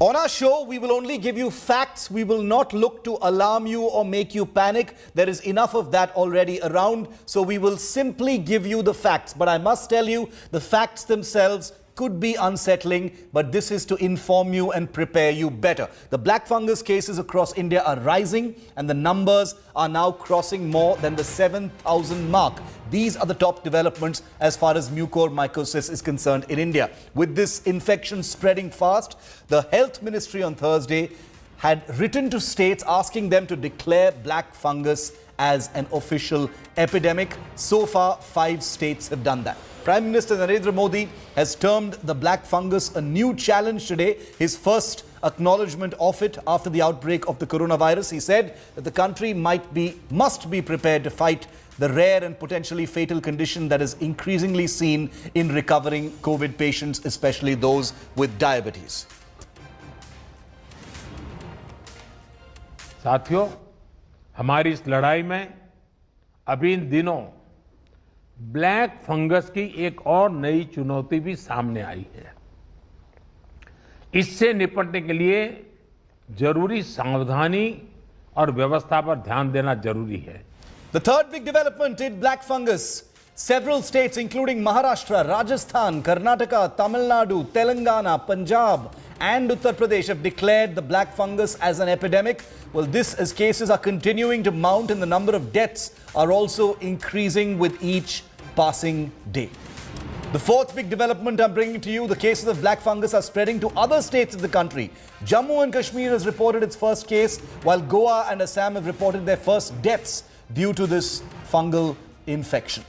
On our show, we will only give you facts. We will not look to alarm you or make you panic. There is enough of that already around. So we will simply give you the facts. But I must tell you, the facts themselves could be unsettling, but this is to inform you and prepare you better. The black fungus cases across India are rising and the numbers are now crossing more than the 7,000 mark. These are the top developments as far as mucormycosis is concerned in India. With this infection spreading fast, the Health Ministry on Thursday had written to states asking them to declare black fungus as an official epidemic. So far, 5 states have done that. Prime Minister Narendra Modi has termed the black fungus a new challenge today, his first acknowledgement of it after the outbreak of the coronavirus. He said that the country must be prepared to fight the rare and potentially fatal condition that is increasingly seen in recovering COVID patients, especially those with diabetes. साथियों, हमारी इस लड़ाई में अभी इन दिनों black fungus की एक और नई चुनौती भी सामने आई है। इससे निपटने के लिए जरूरी सावधानी और व्यवस्था पर ध्यान देना जरूरी है। The third big development in black fungus. Several states including Maharashtra, Rajasthan, Karnataka, Tamil Nadu, Telangana, Punjab and Uttar Pradesh have declared the black fungus as an epidemic. Well, this as cases are continuing to mount and the number of deaths are also increasing with each passing day. The fourth big development I'm bringing to you, the cases of black fungus are spreading to other states of the country. Jammu and Kashmir has reported its first case, while Goa and Assam have reported their first deaths due to this fungal infection.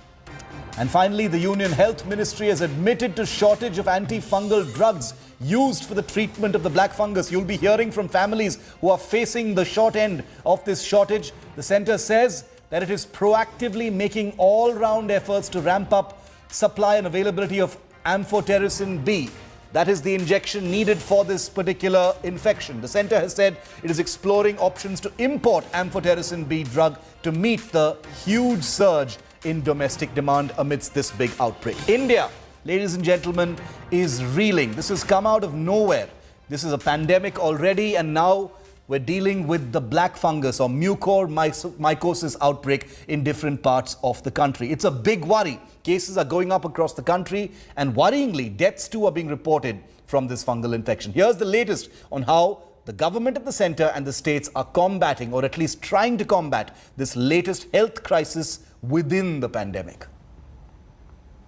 And finally, the Union Health Ministry has admitted to shortage of antifungal drugs used for the treatment of the black fungus. You'll be hearing from families who are facing the short end of this shortage. The centre says that it is proactively making all-round efforts to ramp up supply and availability of Amphotericin B. That is the injection needed for this particular infection. The centre has said it is exploring options to import Amphotericin B drug to meet the huge surge in domestic demand amidst this big outbreak. India, ladies and gentlemen, is reeling. This has come out of nowhere. This is a pandemic already, and now we're dealing with the black fungus or mucormycosis outbreak in different parts of the country. It's a big worry. Cases are going up across the country, and worryingly, deaths too are being reported from this fungal infection. Here's the latest on how the government at the centre and the states are combating, or at least trying to combat, this latest health crisis within the pandemic.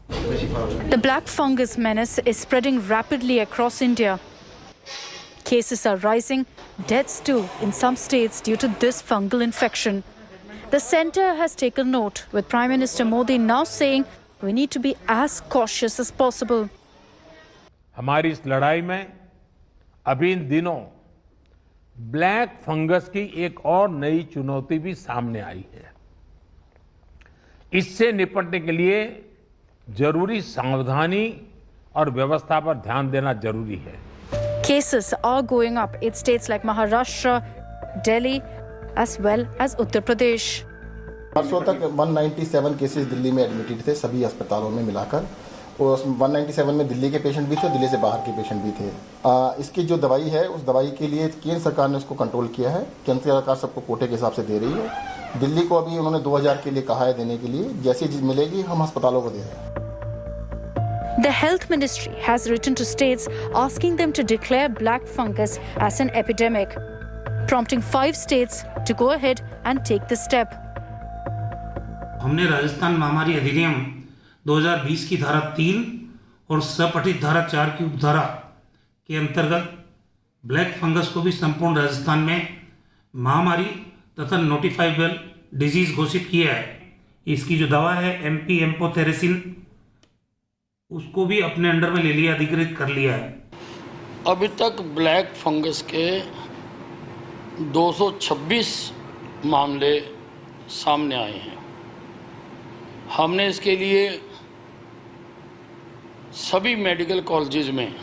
The black fungus menace is spreading rapidly across India. Cases are rising, deaths too in some states due to this fungal infection. The centre has taken note, with Prime Minister Modi now saying we need to be as cautious as possible. हमारी इस लड़ाई में अभी इन दिनों black fungus की एक और नई चुनौती भी सामने आई है। इससे निपटने के लिए जरूरी सावधानी और व्यवस्था पर ध्यान देना जरूरी है। Cases are going up in states like Maharashtra, Delhi, as well as Uttar Pradesh. परसों तक 197 केसेस दिल्ली में एडमिटेड थे, सभी अस्पतालों में मिलाकर। और 197 में दिल्ली के पेशेंट भी थे, दिल्ली से बाहर के पेशेंट भी थे। इसकी जो दवाई है, उस दवाई के लिए केंद्र सरकार ने उसको कंट्रोल किया है। केंद्र सरकार सबको कोटे के हिसाब से दे रही है। दिल्ली को अभी उन्होंने 2000 के लिए कहा है देने के लिए। जैसी चीज मिलेगी हम अस्पतालों को दे रहे हैं। The Health Ministry has written to states asking them to declare black fungus as an epidemic, prompting 5 states to go ahead and take this step. हमने राजस्थान महामारी अधिनियम 2020 की धारा 3 और सपठित धारा 4 की उपधारा के अंतर्गत ब्लैक फंगस को भी संपूर्ण राजस्थान में महामारी तथा नोटिफाइबल डिजीज घोषित किया है। इसकी जो दवा है एमपी एम्पोथेरेसिन, उसको भी अपने अंडर में ले लिया, अधिकृत कर लिया है। अभी तक ब्लैक फंगस के 226 मामले सामने आए हैं। हमने इसके लिए सभी मेडिकल कॉलेजेस में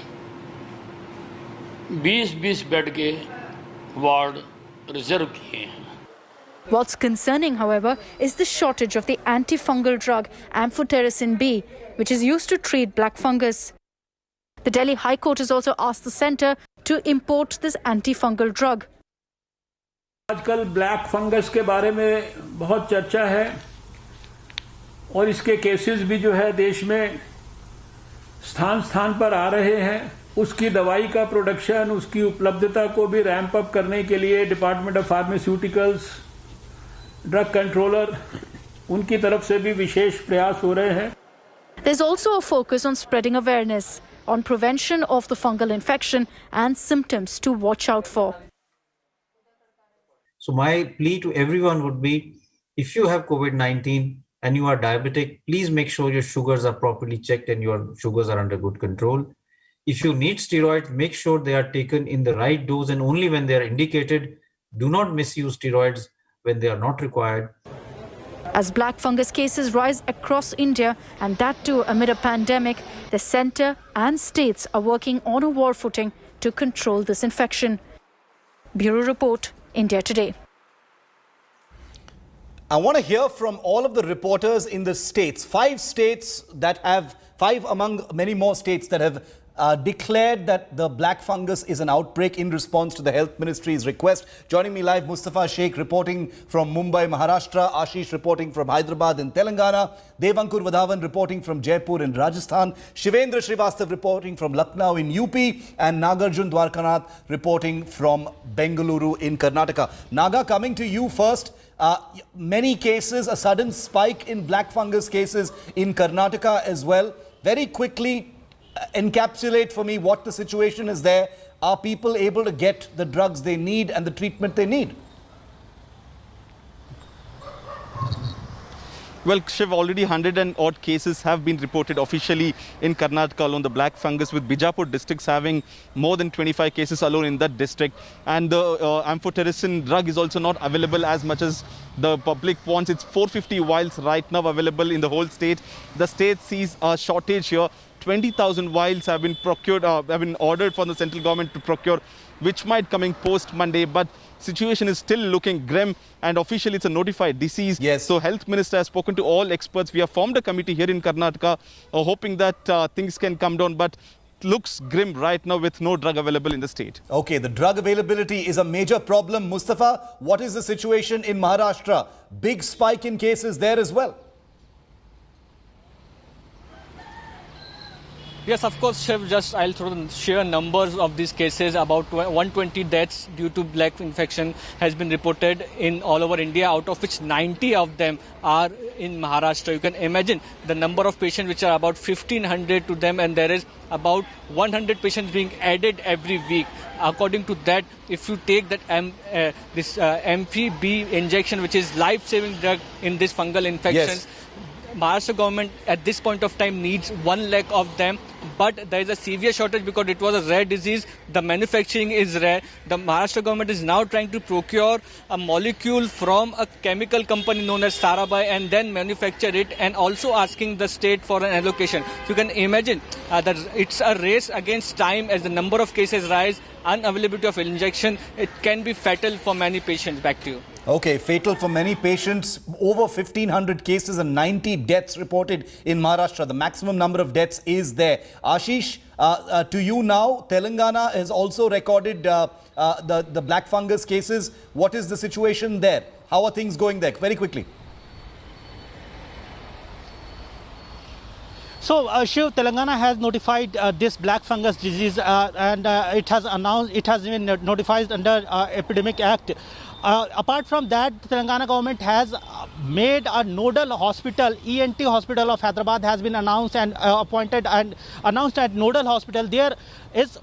20-20 बेड के वार्ड रिजर्व किए हैं। What's concerning, however, is the shortage of the antifungal drug Amphotericin B, which is used to treat black fungus. The Delhi High Court has also asked the centre to import this antifungal drug. आजकल black fungus के बारे में बहुत चर्चा है और इसके cases भी जो है देश में स्थान स्थान पर आ रहे हैं। उसकी दवाई का प्रोडक्शन, उसकी उपलब्धता को भी रैंप अप करने के लिए department of pharmaceuticals, drug controller, उनकी तरफ से भी विशेष प्रयास हो रहे हैं। There's also a focus on spreading awareness on prevention of the fungal infection and symptoms to watch out for. So my plea to everyone would be, if you have COVID-19 and you are diabetic, please make sure your sugars are properly checked and your sugars are under good control. If you need steroids, make sure they are taken in the right dose and only when they are indicated. Do not misuse steroids when they are not required. As black fungus cases rise across India, and that too amid a pandemic, the centre and states are working on a war footing to control this infection. Bureau Report, India Today. I want to hear from all of the reporters in the states. 5 states that have, 5 among many more states that have declared that the black fungus is an outbreak in response to the health ministry's request. Joining me live, Mustafa Sheikh reporting from Mumbai, Maharashtra, Ashish reporting from Hyderabad in Telangana, Devankur Vadhavan reporting from Jaipur in Rajasthan, Shivendra Srivastav reporting from Lucknow in UP, and Nagarjun Dwarkanath reporting from Bengaluru in Karnataka. Naga, coming to you first. Many cases, a sudden spike in black fungus cases in Karnataka as well. Very quickly, encapsulate for me what the situation is there. Are people able to get the drugs they need and the treatment they need? Well, Shiv, already 100 and odd cases have been reported officially in Karnataka alone, the black fungus, with Bijapur districts having more than 25 cases alone in that district. And the Amphotericin drug is also not available as much as the public wants. It's 450 vials right now available in the whole state. The state sees a shortage here. 20,000 vials have been procured, have been ordered for the central government to procure, which might coming post Monday. But situation is still looking grim, and officially it's a notified disease. Yes. So health minister has spoken to all experts. We have formed a committee here in Karnataka, hoping that things can come down. But looks grim right now with no drug available in the state. Okay, the drug availability is a major problem. Mustafa, what is the situation in Maharashtra? Big spike in cases there as well. Yes, of course, Shiv. Just I'll throw the sheer numbers of these cases. About 120 deaths due to black infection has been reported in all over India, out of which 90 of them are in Maharashtra. You can imagine the number of patients, which are about 1,500 to them, and there is about 100 patients being added every week. According to that, if you take that MPB injection, which is life-saving drug in this fungal infections, Yes. Maharashtra government at this point of time needs 1 lakh of them, but there is a severe shortage because it was a rare disease. The manufacturing is rare. The Maharashtra government is now trying to procure a molecule from a chemical company known as Sarabai and then manufacture it, and also asking the state for an allocation. So you can imagine that it's a race against time as the number of cases rise. Unavailability of injection, it can be fatal for many patients. Back to you. Okay, fatal for many patients. Over 1,500 cases and 90 deaths reported in Maharashtra. The maximum number of deaths is there. Ashish, to you now, Telangana has also recorded the black fungus cases. What is the situation there? How are things going there? Very quickly. So, Shiv, Telangana has notified this black fungus disease and it has been notified under Epidemic Act. Apart from that, the Telangana government has made a nodal hospital, ENT hospital of Hyderabad has been announced and appointed and announced at nodal hospital. There is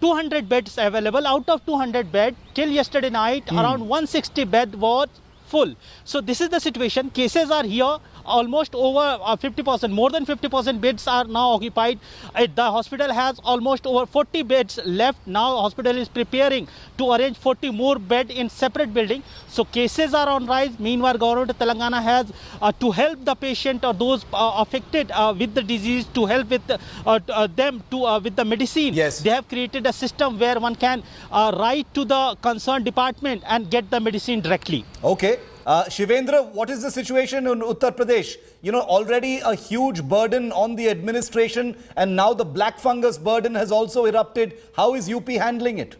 200 beds available. Out of 200 beds, till yesterday night, around 160 beds were full. So this is the situation. Cases are here. Almost over 50%, more than 50% beds are now occupied. The hospital has almost over 40 beds left. Now hospital is preparing to arrange 40 more beds in separate building. So cases are on rise. Meanwhile, government of Telangana has to help the patient or those affected with the disease, to help with them to with the medicine. Yes. They have created a system where one can write to the concerned department and get the medicine directly. Okay. Shivendra, what is the situation in Uttar Pradesh? You know, already a huge burden on the administration, and now the black fungus burden has also erupted. How is UP handling it?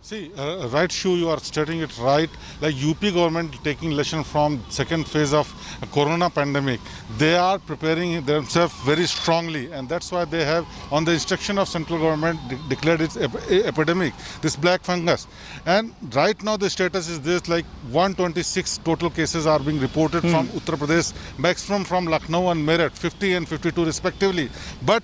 See, right, Shiv, you are stating it right. Like UP government taking lesson from second phase of corona pandemic, they are preparing themselves very strongly, and that's why they have, on the instruction of central government, declared its epidemic, this black fungus. And right now the status is this: like 126 total cases are being reported from Uttar Pradesh, maximum from Lucknow and Meerut, 50 and 52 respectively. But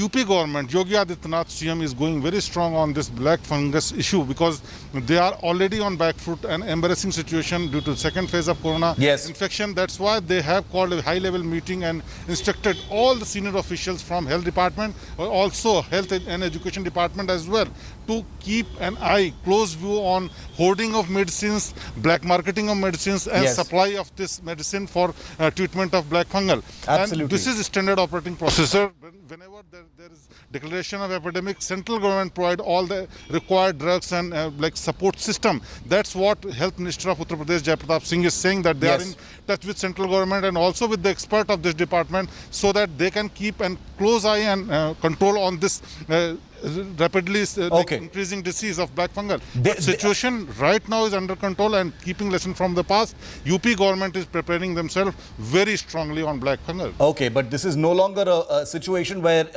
UP government, Yogi Adityanath CM, is going very strong on this black fungus issue because they are already on back foot, an embarrassing situation due to second phase of corona infection. That's why they have called a high-level meeting and instructed all the senior officials from health department, or also health and education department as well, to keep an eye, close view on hoarding of medicines, black marketing of medicines, and supply of this medicine for treatment of black fungal. Absolutely. And this is standard operating procedure. Whenever there is declaration of epidemic, central government provide all the required drugs and like support system. That's what Health Minister of Uttar Pradesh, Jayapratap Singh, is saying, that they are in touch with central government and also with the expert of this department, so that they can keep a close eye and control on this rapidly increasing disease of black fungal. The situation right now is under control, and keeping lesson from the past, UP government is preparing themselves very strongly on black fungal. Okay, but this is no longer a situation where,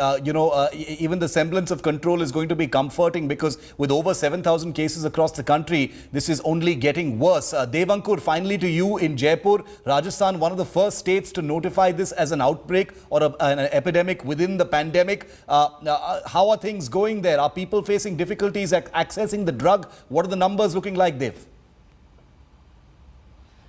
even the semblance of control is going to be comforting, because with over 7,000 cases across the country, this is only getting worse. Devankur, finally to you in Jaipur, Rajasthan, one of the first states to notify this as an outbreak or an epidemic within the pandemic. How are things going there? Are people facing difficulties accessing the drug? What are the numbers looking like, Dev?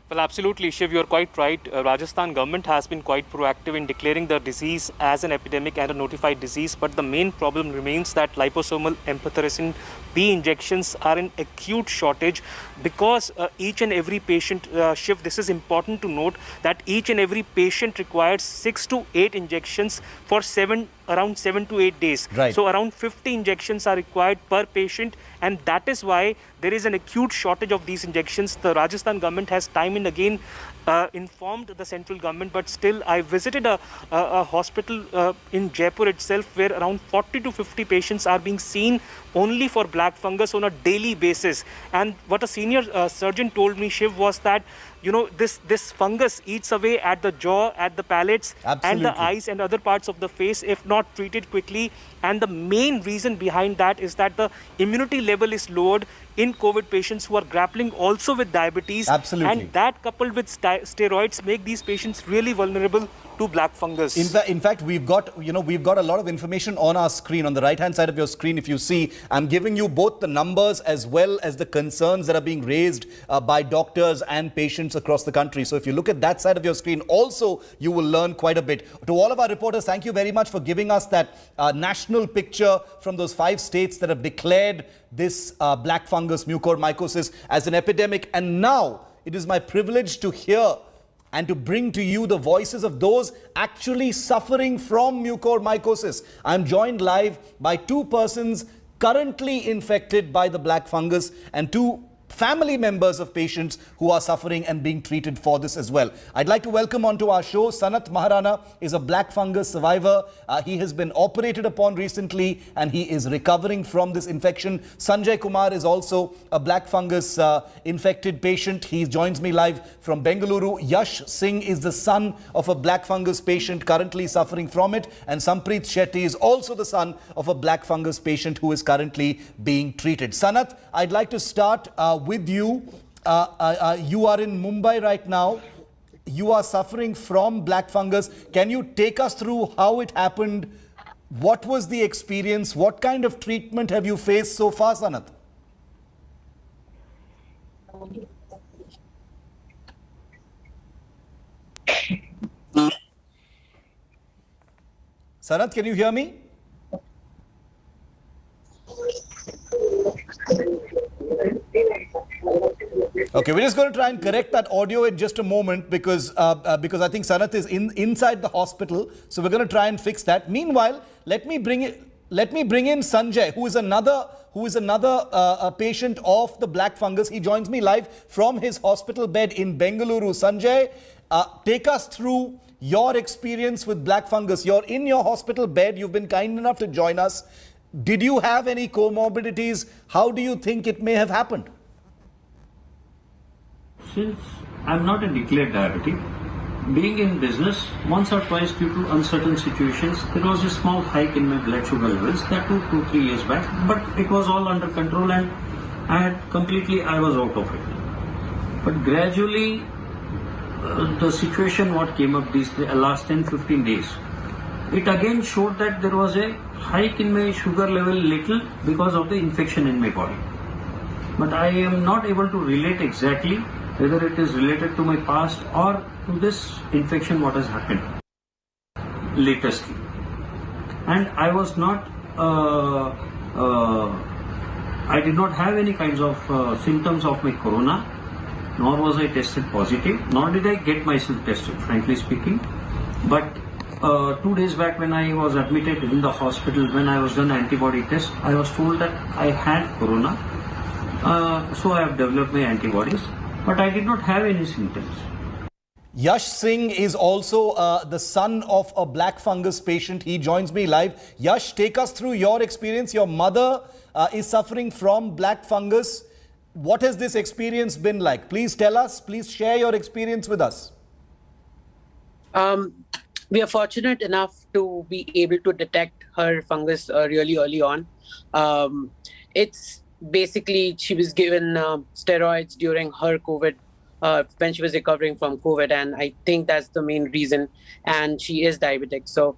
Well, absolutely, Shiv, you're quite right. Rajasthan government has been quite proactive in declaring the disease as an epidemic and a notified disease. But the main problem remains that liposomal amphotericin B injections are in acute shortage, because each and every patient, Shiv, this is important to note, that each and every patient requires 6 to 8 injections for around 7 to 8 days. Right. So around 50 injections are required per patient, and that is why there is an acute shortage of these injections. The Rajasthan government has time and again informed the central government, but still I visited a hospital in Jaipur itself, where around 40 to 50 patients are being seen only for black fungus on a daily basis. And what a senior surgeon told me, Shiv, was that this fungus eats away at the jaw, at the palates, and the eyes and other parts of the face if not treated quickly. And the main reason behind that is that the immunity level is lowered in COVID patients who are grappling also with diabetes. Absolutely. And that, coupled with steroids, make these patients really vulnerable to black fungus. In fact, we've got a lot of information on our screen. On the right-hand side of your screen, if you see, I'm giving you both the numbers as well as the concerns that are being raised by doctors and patients across the country. So if you look at that side of your screen, also you will learn quite a bit. To all of our reporters, thank you very much for giving us that national picture from those 5 states that have declared this black fungus mucormycosis as an epidemic. And now it is my privilege to hear and to bring to you the voices of those actually suffering from mucormycosis. I'm joined live by 2 persons currently infected by the black fungus and 2 family members of patients who are suffering and being treated for this as well. I'd like to welcome onto our show, Sanat Maharana is a black fungus survivor. He has been operated upon recently and he is recovering from this infection. Sanjay Kumar is also a black fungus infected patient. He joins me live from Bengaluru. Yash Singh is the son of a black fungus patient currently suffering from it. And Sampreet Shetty is also the son of a black fungus patient who is currently being treated. Sanat, I'd like to start with you. You are in Mumbai right now. You are suffering from black fungus. Can you take us through how it happened? What was the experience? What kind of treatment have you faced so far, Sanat? Sanat, can you hear me? Okay, we're just going to try and correct that audio in just a moment because I think Sanat is inside the hospital. So we're going to try and fix that. Meanwhile, let me bring let me bring in Sanjay, who is another patient of the black fungus. He joins me live from his hospital bed in Bengaluru. Sanjay, take us through your experience with black fungus. You're in your hospital bed. You've been kind enough to join us. Did you have any comorbidities? How do you think it may have happened? Since I'm not a declared diabetic, being in business, once or twice due to uncertain situations, there was a small hike in my blood sugar levels. That took 2-3 years back, but it was all under control and I was out of it. But gradually, the situation what came up these last 10-15 days, it again showed that there was a hike in my sugar level little because of the infection in my body. But I am not able to relate exactly whether it is related to my past or to this infection what has happened latestly. And I was not, I did not have any kinds of symptoms of my corona, nor was I tested positive, nor did I get myself tested, frankly speaking. But 2 days back when I was admitted in the hospital, when I was done antibody test, I was told that I had corona. So I have developed my antibodies, but I did not have any symptoms. Yash Singh is also the son of a black fungus patient. He joins me live. Yash, take us through your experience. Your mother is suffering from black fungus. What has this experience been like? Please tell us. Please share your experience with us. We are fortunate enough to be able to detect her fungus really early on. It's basically, she was given steroids during her COVID, when she was recovering from COVID, and I think that's the main reason, and she is diabetic. So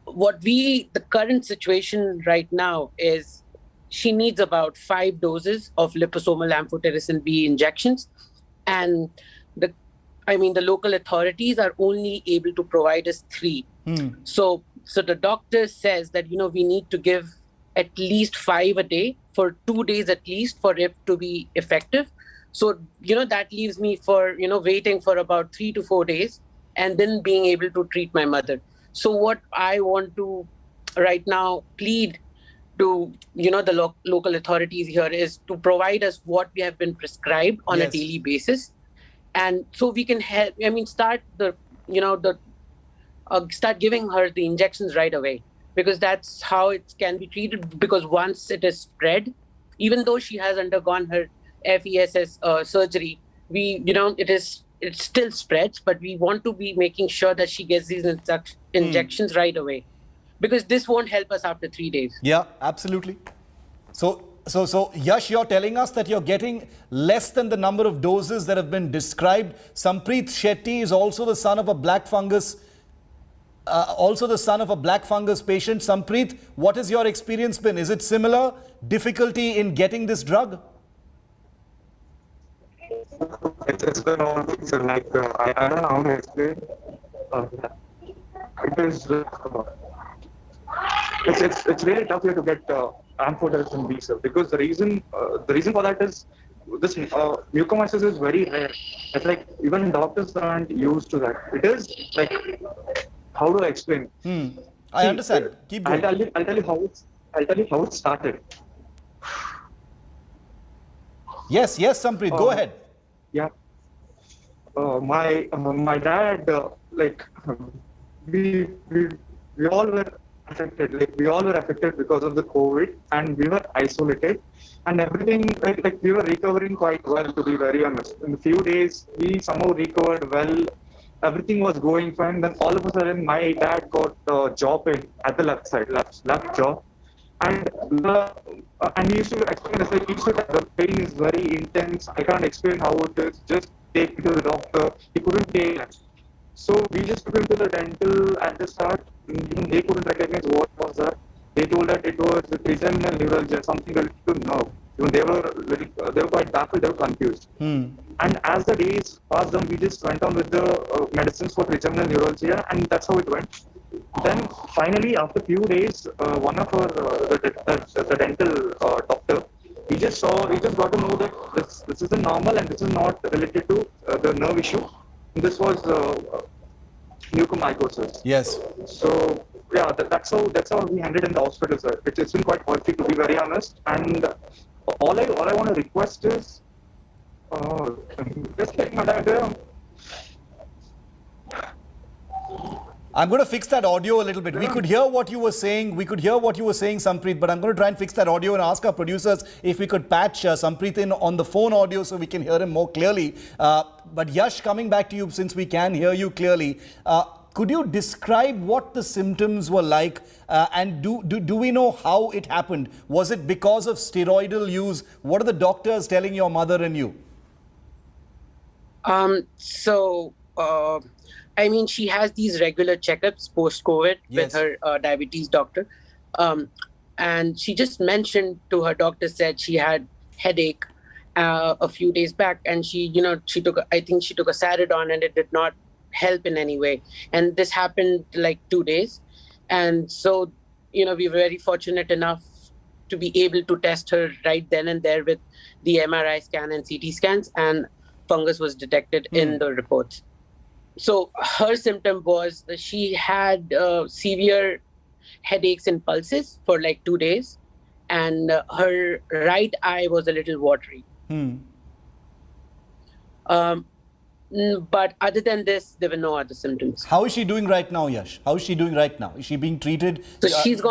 the current situation right now is she needs about 5 doses of liposomal amphotericin B injections, and the local authorities are only able to provide us 3. So the doctor says that, we need to give at least 5 a day for 2 days at least for it to be effective. So, that leaves me for, waiting for about 3 to 4 days and then being able to treat my mother. So what I want to right now plead to, the local authorities here is to provide us what we have been prescribed on a daily basis. And so we can help, start start giving her the injections right away, because that's how it can be treated. Because once it is spread, even though she has undergone her FESS surgery, it still spreads, but we want to be making sure that she gets these injections right away, because this won't help us after 3 days. Yeah, absolutely. So Yash, you're telling us that you're getting less than the number of doses that have been described. Sampreet Shetty is also the son of a black fungus, patient. Sampreet, what has your experience been? Is it similar difficulty in getting this drug? It's been all like I don't know how to explain. It's really tough here to get Amphotericin B, sir, because the reason for that is this mucormycosis is very rare. It's like even doctors aren't used to that. It is like, how do I explain? I understand. Keep going. I'll tell you how it started. Yes, Sampreet, go ahead. Yeah. My dad, we all were affected. We all were affected because of the COVID, and we were isolated, and everything we were recovering quite well, to be very honest. In a few days, we somehow recovered well. Everything was going fine. Then all of a sudden, my dad got jaw pain at the left jaw, and he used to explain us the pain is very intense. I can't explain how it is. Just take me to the doctor. He couldn't take it. So we just took him to the dental at the start. Even they couldn't recognize what was that. They told that it was trigeminal neuralgia, something related to nerve. Even they were quite baffled. They were confused. And as the days passed on, we just went on with the medicines for trigeminal neuralgia, and that's how it went. Then finally, after a few days, one of our the dental doctor, we just got to know that this is normal and this is not related to the nerve issue. This was mucormycosis. Yes. So yeah, that's how we handled in the hospital, sir. It's been quite horrific, to be very honest. And all I want to request is, just like madam. I'm going to fix that audio a little bit. We could hear what you were saying. Samprit, but I'm going to try and fix that audio and ask our producers if we could patch Samprit in on the phone audio so we can hear him more clearly. But Yash, coming back to you, since we can hear you clearly, could you describe what the symptoms were like, and do we know how it happened? Was it because of steroidal use? What are the doctors telling your mother and you? I mean, she has these regular checkups post-COVID with her diabetes doctor. And she just mentioned to her doctor, said she had headache a few days back. And she took a Saridon and it did not help in any way. And this happened like 2 days. And so, we were very fortunate enough to be able to test her right then and there with the MRI scan and CT scans. And fungus was detected in the reports. So her symptom was that she had severe headaches and pulses for like 2 days, and her right eye was a little watery. But other than this, there were no other symptoms. How is she doing right now, Yash? How is she doing right now? Is she being treated? So she's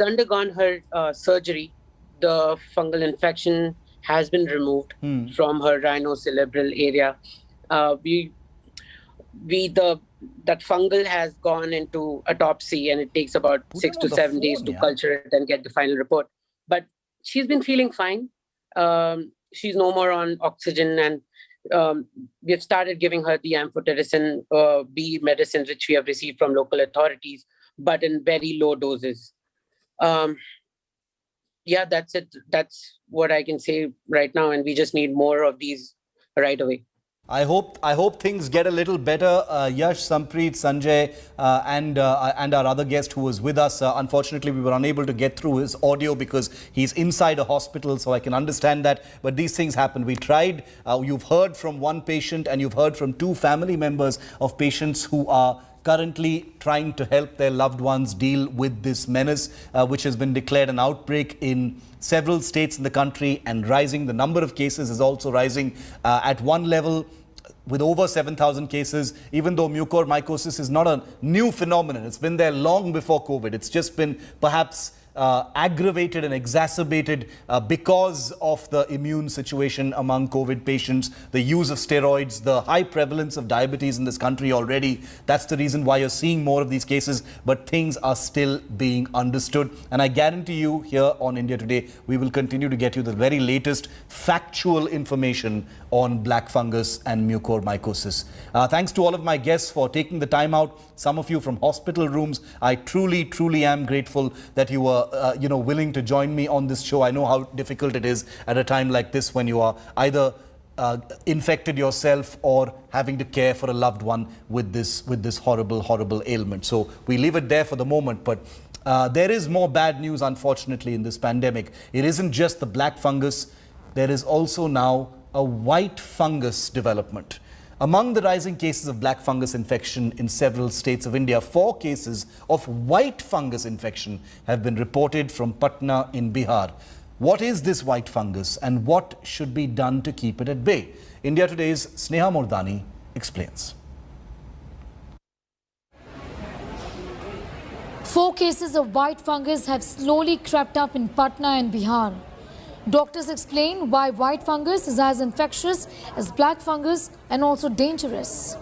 undergone her surgery. The fungal infection has been removed from her rhinocerebral area. That fungal has gone into autopsy, and it takes about 6 to 7 days to culture it and get the final report. But she's been feeling fine. She's no more on oxygen, and we've started giving her the Amphotericin B medicines, which we have received from local authorities, but in very low doses. That's it. That's what I can say right now, and we just need more of these right away. I hope things get a little better. Yash, Samprit, Sanjay, and our other guest who was with us. Unfortunately, we were unable to get through his audio because he's inside a hospital, so I can understand that. But these things happen. We tried. You've heard from one patient and you've heard from 2 family members of patients who are currently trying to help their loved ones deal with this menace, which has been declared an outbreak in several states in the country and rising. The number of cases is also rising at one level with over 7,000 cases, even though mucormycosis is not a new phenomenon. It's been there long before COVID. It's just been perhaps aggravated and exacerbated because of the immune situation among COVID patients, the use of steroids, the high prevalence of diabetes in this country already. That's the reason why you're seeing more of these cases, but things are still being understood. And I guarantee you here on India Today, we will continue to get you the very latest factual information on black fungus and mucormycosis. Thanks to all of my guests for taking the time out. Some of you from hospital rooms. I truly, truly am grateful that you were willing to join me on this show. I know how difficult it is at a time like this when you are either infected yourself or having to care for a loved one with this horrible ailment. So we leave it there for the moment, but there is more bad news, unfortunately, in this pandemic. It isn't just the black fungus. There is also now a white fungus development. Among the rising cases of black fungus infection in several states of India, 4 cases of white fungus infection have been reported from Patna in Bihar. What is this white fungus and what should be done to keep it at bay? India Today's Sneha Mordani explains. 4 cases of white fungus have slowly crept up in Patna and Bihar. Doctors explain why white fungus is as infectious as black fungus and also dangerous.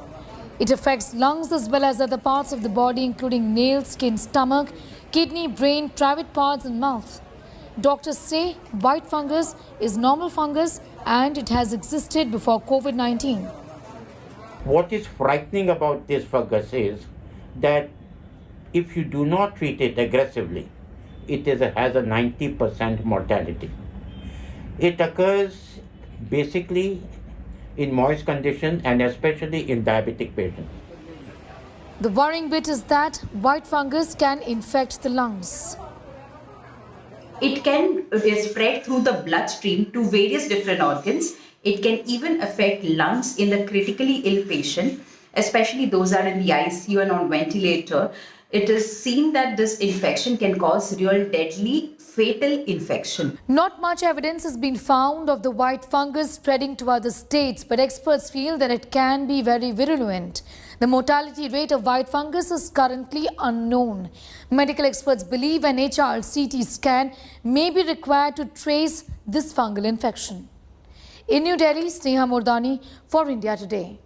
It affects lungs as well as other parts of the body, including nails, skin, stomach, kidney, brain, private parts and mouth. Doctors say white fungus is normal fungus and it has existed before COVID-19. What is frightening about this fungus is that if you do not treat it aggressively, it has a 90% mortality. It occurs basically in moist conditions and especially in diabetic patients. The worrying bit is that white fungus can infect the lungs. It can spread through the bloodstream to various different organs. It can even affect lungs in the critically ill patient, especially those that are in the ICU and on ventilator. it is seen that this infection can cause real deadly fatal infection. Not much evidence has been found of the white fungus spreading to other states, but experts feel that it can be very virulent. The mortality rate of white fungus is currently unknown. Medical experts believe an HRCT scan may be required to trace this fungal infection. In New Delhi, Sneha Murdani for India Today.